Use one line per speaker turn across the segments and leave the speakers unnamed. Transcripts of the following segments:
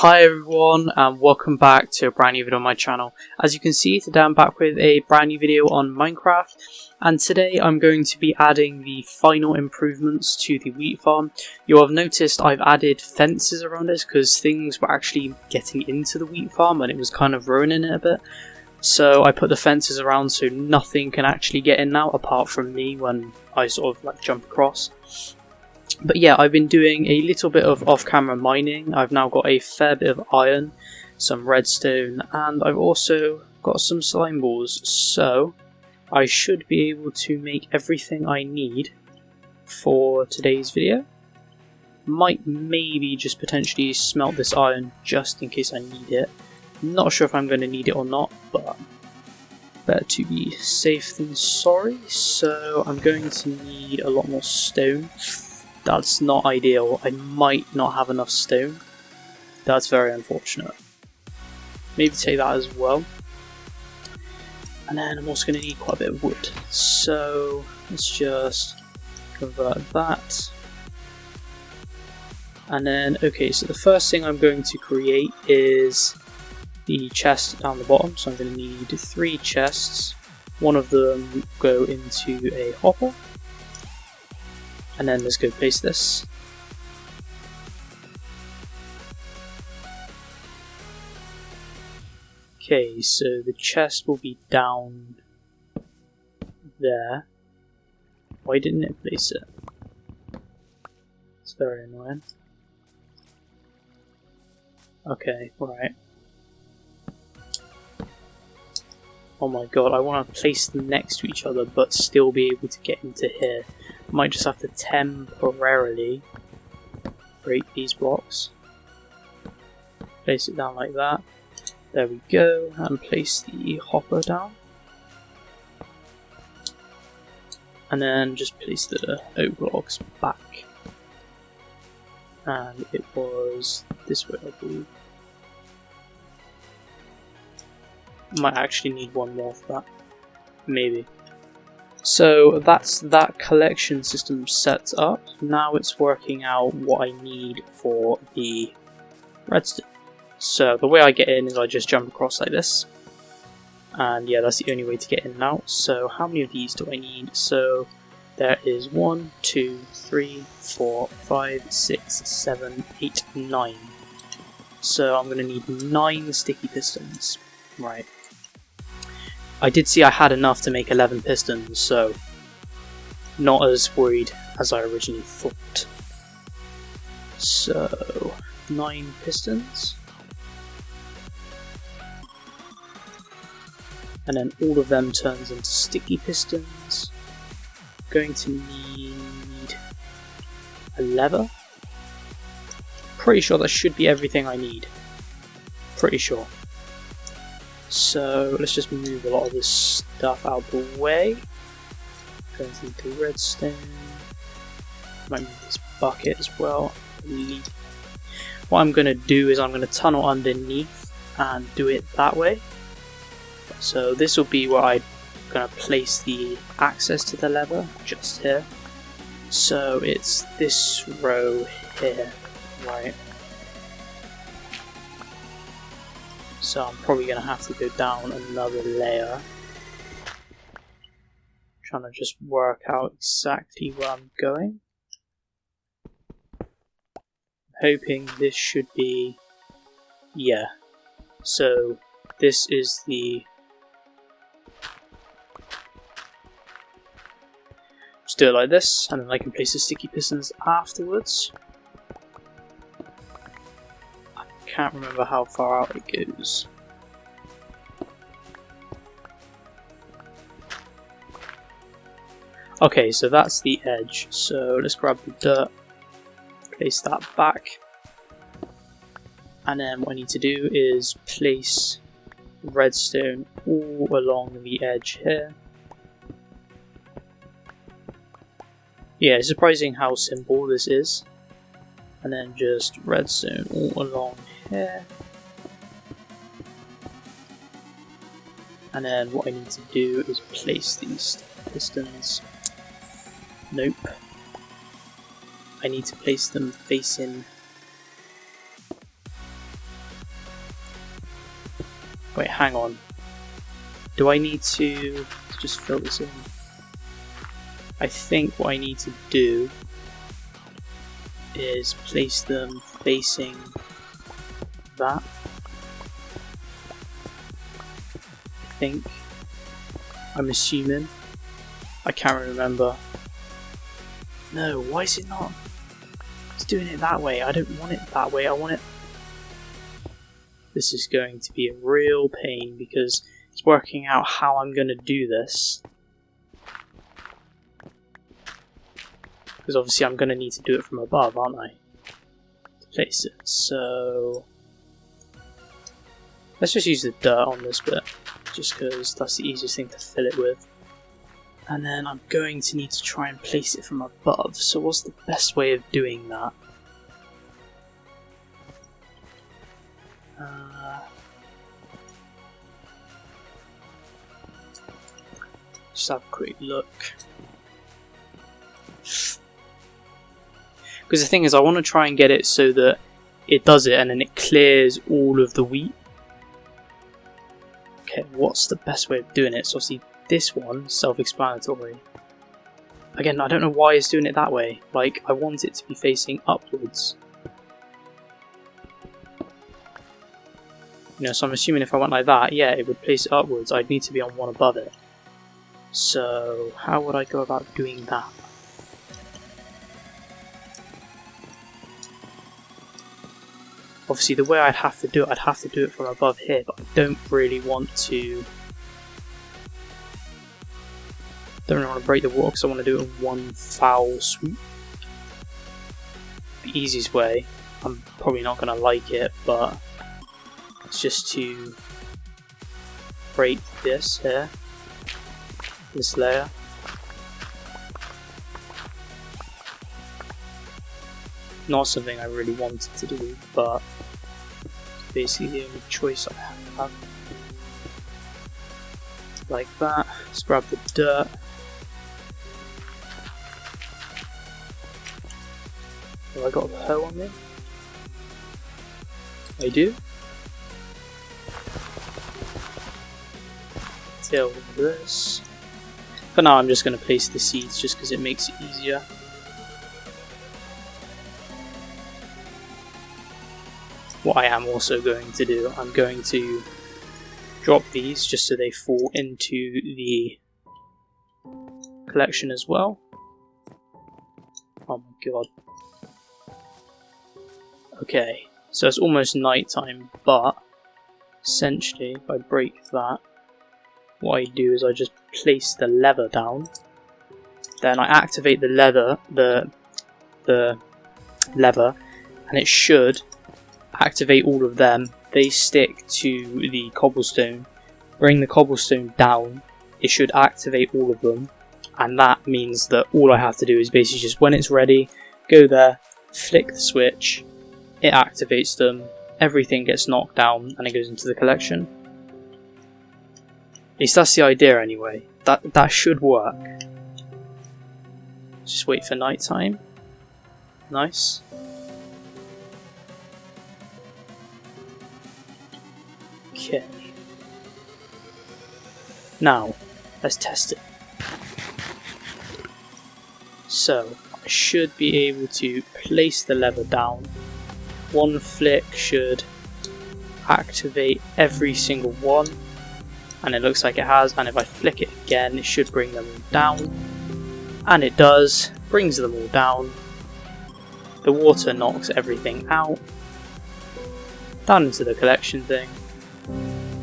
Hi everyone and welcome back to a brand new video on my channel. As you can see, today I'm back with a brand new video on Minecraft, and today I'm going to be adding the final improvements to the wheat farm. You'll have noticed I've added fences around this because things were actually getting into the wheat farm and it was kind of ruining it a bit. So I put the fences around so nothing can actually get in now apart from me when I sort of like jump across. But yeah, I've been doing a little bit of off-camera mining. I've now got a fair bit of iron, some redstone, and I've also got some slime balls. So I should be able to make everything I need for today's video. Might maybe just potentially smelt this iron just in case I need it. I'm not sure if I'm going to need it or not, but better to be safe than sorry. So I'm going to need a lot more stone. That's not ideal. I might not have enough stone. That's very unfortunate. Maybe take that as well. And then I'm also going to need quite a bit of wood. So let's just convert that. And then, okay, so the first thing I'm going to create is the chest down the bottom. So I'm going to need 3 chests. One of them go into a hopper. And then let's go place this. Okay, so the chest will be down there. Why didn't it place it? It's very annoying. Okay, right. Oh my god, I want to place them next to each other but still be able to get into here. Might just have to temporarily break these blocks. Place it down like that. There we go. And place the hopper down. And then just place the oak blocks back. And it was this way, I believe. Might actually need one more for that. Maybe. So that's that collection system set up. Now it's working out what I need for the redstone. So the way I get in is I just jump across like this. And yeah, that's the only way to get in now. So how many of these do I need? So there is 1, 2, 3, 4, 5, 6, 7, 8, 9. So I'm going to need 9 sticky pistons. Right. I did see I had enough to make 11 pistons, so not as worried as I originally thought. So 9 pistons. And then all of them turns into sticky pistons. Going to need a lever. Pretty sure that should be everything I need. Pretty sure. So let's just move a lot of this stuff out of the way. Going to need the redstone. Might need this bucket as well. What I'm going to do is I'm going to tunnel underneath and do it that way. So this will be where I'm going to place the access to the lever, just here. So it's this row here, right? So I'm probably going to have to go down another layer. Trying to just work out exactly where I'm going. I'm hoping this should be... yeah. So this is the... just do it like this, and then I can place the sticky pistons afterwards. Can't remember how far out it goes. Okay, so that's the edge. So let's grab the dirt, place that back, and then what I need to do is place redstone all along the edge here. Yeah, it's surprising how simple this is. And then just redstone all along here. And then what I need to do is place these pistons. Nope. I need to place them facing Wait, hang on. Do I need to just fill this in? I think what I need to do is place them facing that. I think. I'm assuming. I can't remember. No, why is it not? It's doing it that way. I don't want it that way. I want it... This is going to be a real pain because it's working out how I'm going to do this. Because obviously I'm going to need to do it from above, aren't I? To place it. So... let's just use the dirt on this bit. Just because that's the easiest thing to fill it with. And then I'm going to need to try and place it from above. So what's the best way of doing that? Just have a quick look. Because the thing is, I want to try and get it so that it does it and then it clears all of the wheat. Okay, what's the best way of doing it? So obviously this one, self-explanatory. Again, I don't know why it's doing it that way. Like, I want it to be facing upwards. You know, so I'm assuming if I went like that, yeah, it would place it upwards. I'd need to be on one above it. So, how would I go about doing that? Obviously, the way I'd have to do it from above here, but I don't really want to... don't really want to break the water because I want to do it in one foul swoop. The easiest way, I'm probably not going to like it, but it's just to break this here, this layer. Not something I really wanted to do, but it's basically the only choice I have. Like that. Let's grab the dirt. Have I got a hoe on me? I do. Deal with this. For now, I'm just going to place the seeds just because it makes it easier. What I am also going to do, I'm going to drop these just so they fall into the collection as well. Oh my god. Okay, so it's almost night time, but essentially if I break that, what I do is I just place the lever down, then I activate the lever, and it should activate all of them. They stick to the cobblestone. Bring the cobblestone down, it should activate all of them, and that means that all I have to do is basically just, when it's ready, go there, flick the switch, it activates them, everything gets knocked down, and it goes into the collection. At least that's the idea anyway. That should work. Just wait for night time. Nice. Okay. Now, let's test it. So, I should be able to place the lever down. One flick should activate every single one, and it looks like it has, and if I flick it again, it should bring them all down. And it does, brings them all down. The water knocks everything out. Down into the collection thing.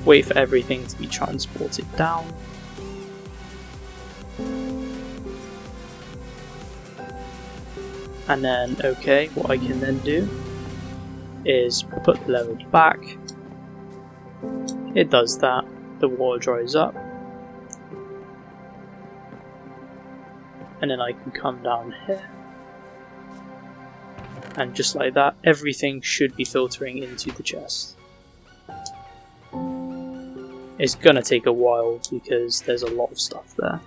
Wait for everything to be transported down. And then, okay, what I can then do is put the lever back. It does that. The water dries up. And then I can come down here. And just like that, everything should be filtering into the chest. It's gonna take a while because there's a lot of stuff there.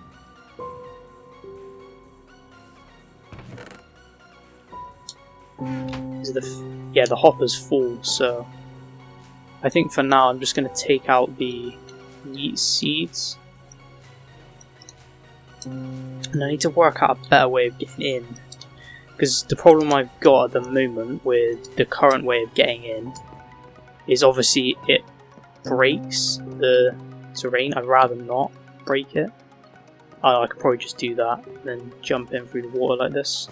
The hopper's full, so I think for now I'm just going to take out the wheat seeds. And I need to work out a better way of getting in. Because the problem I've got at the moment with the current way of getting in is obviously it breaks the terrain. I'd rather not break it. I could probably just do that and then jump in through the water like this.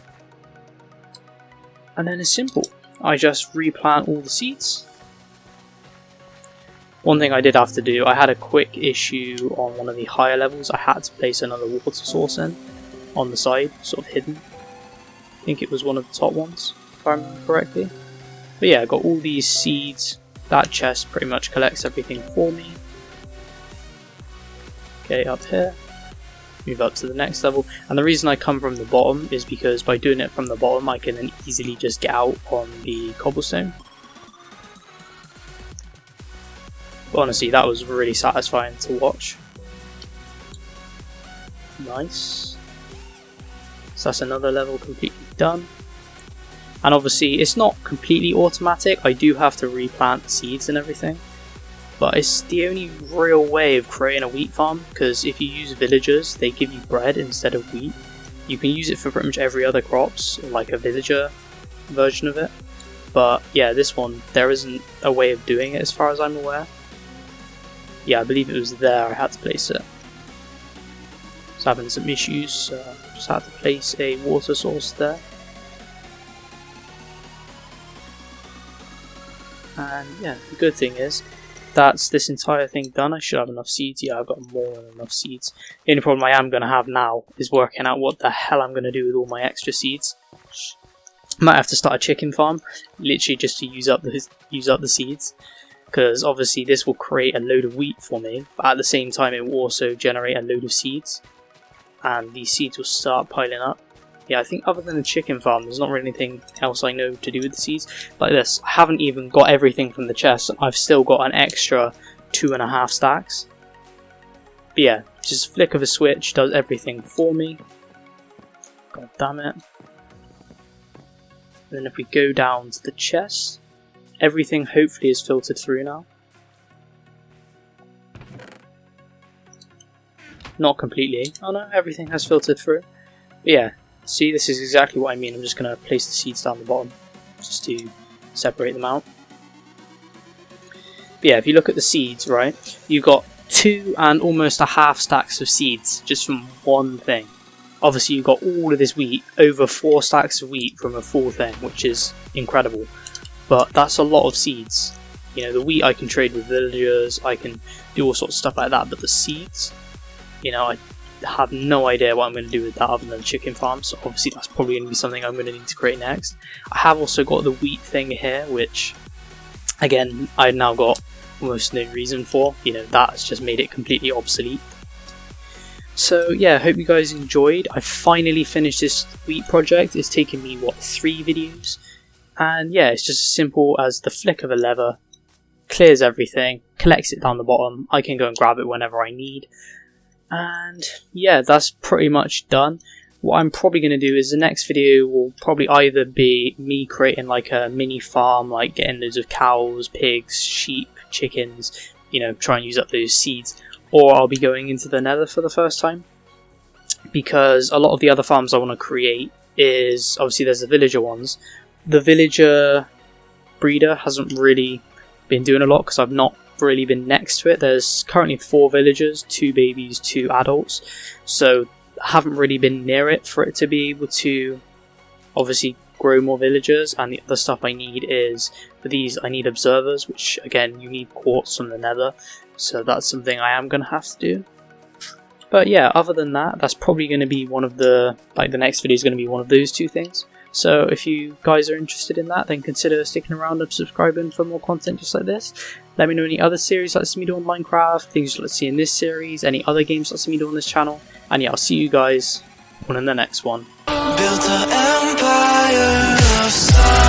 And then it's simple. I just replant all the seeds. One thing I did have to do, I had a quick issue on one of the higher levels. I had to place another water source in on the side, sort of hidden. I think it was one of the top ones, if I remember correctly. But yeah, I got all these seeds. That chest pretty much collects everything for me. Okay, up here. Move up to the next level. And the reason I come from the bottom is because by doing it from the bottom, I can then easily just get out on the cobblestone. But honestly, that was really satisfying to watch. Nice. So that's another level completely done. And obviously, it's not completely automatic. I do have to replant the seeds and everything. But it's the only real way of creating a wheat farm, because if you use villagers, they give you bread instead of wheat. You can use it for pretty much every other crops, like a villager version of it. But yeah, this one, there isn't a way of doing it as far as I'm aware. Yeah, I believe it was there I had to place it. It's having some issues, so just had to place a water source there. And yeah, the good thing is, that's this entire thing done. I should have enough seeds. Yeah, I've got more than enough seeds. The only problem I am going to have now is working out what the hell I'm going to do with all my extra seeds. Might have to start a chicken farm, literally just to use up the seeds. Because obviously this will create a load of wheat for me, but at the same time it will also generate a load of seeds. And these seeds will start piling up. Yeah, I think other than the chicken farm, there's not really anything else I know to do with the seeds. Like this, I haven't even got everything from the chest. I've still got an extra 2.5 stacks. But yeah, just a flick of a switch does everything for me. God damn it. And then if we go down to the chest, everything hopefully is filtered through now. Not completely. Oh no, everything has filtered through. But yeah. See, this is exactly what I mean. I'm just going to place the seeds down the bottom just to separate them out. But yeah, if you look at the seeds, right, you've got 2 and almost a half stacks of seeds just from one thing. Obviously, you've got all of this wheat, over 4 stacks of wheat from a full thing, which is incredible. But that's a lot of seeds. You know, the wheat I can trade with villagers, I can do all sorts of stuff like that, but the seeds, you know, I have no idea what I'm going to do with that other than chicken farm, so obviously that's probably going to be something I'm going to need to create next. I have also got the wheat thing here, which again I've now got almost no reason for. You know, that's just made it completely obsolete. So yeah, I hope you guys enjoyed. I finally finished this wheat project. It's taken me, what, 3 videos? And yeah, it's just as simple as the flick of a lever, clears everything, collects it down the bottom. I can go and grab it whenever I need. And yeah, that's pretty much done. What I'm probably going to do is the next video will probably either be me creating like a mini farm, like getting loads of cows, pigs, sheep, chickens, you know, try and use up those seeds, or I'll be going into the nether for the first time. Because a lot of the other farms I want to create is, obviously there's the villager ones. The villager breeder hasn't really been doing a lot because I've not really been next to it. There's currently 4 villagers, 2 babies, 2 adults, so I haven't really been near it for it to be able to obviously grow more villagers. And the other stuff I need is, for these I need observers, which again you need quartz from the nether, so that's something I am going to have to do. But yeah, other than that, that's probably going to be one of the, like the next video is going to be one of those 2 things. So if you guys are interested in that, then consider sticking around and subscribing for more content just like this. Let me know any other series you'd like to see me do on Minecraft, things you'd like to see in this series, any other games you'd like to see me do on this channel. And yeah, I'll see you guys on in the next one. Built an empire of stars.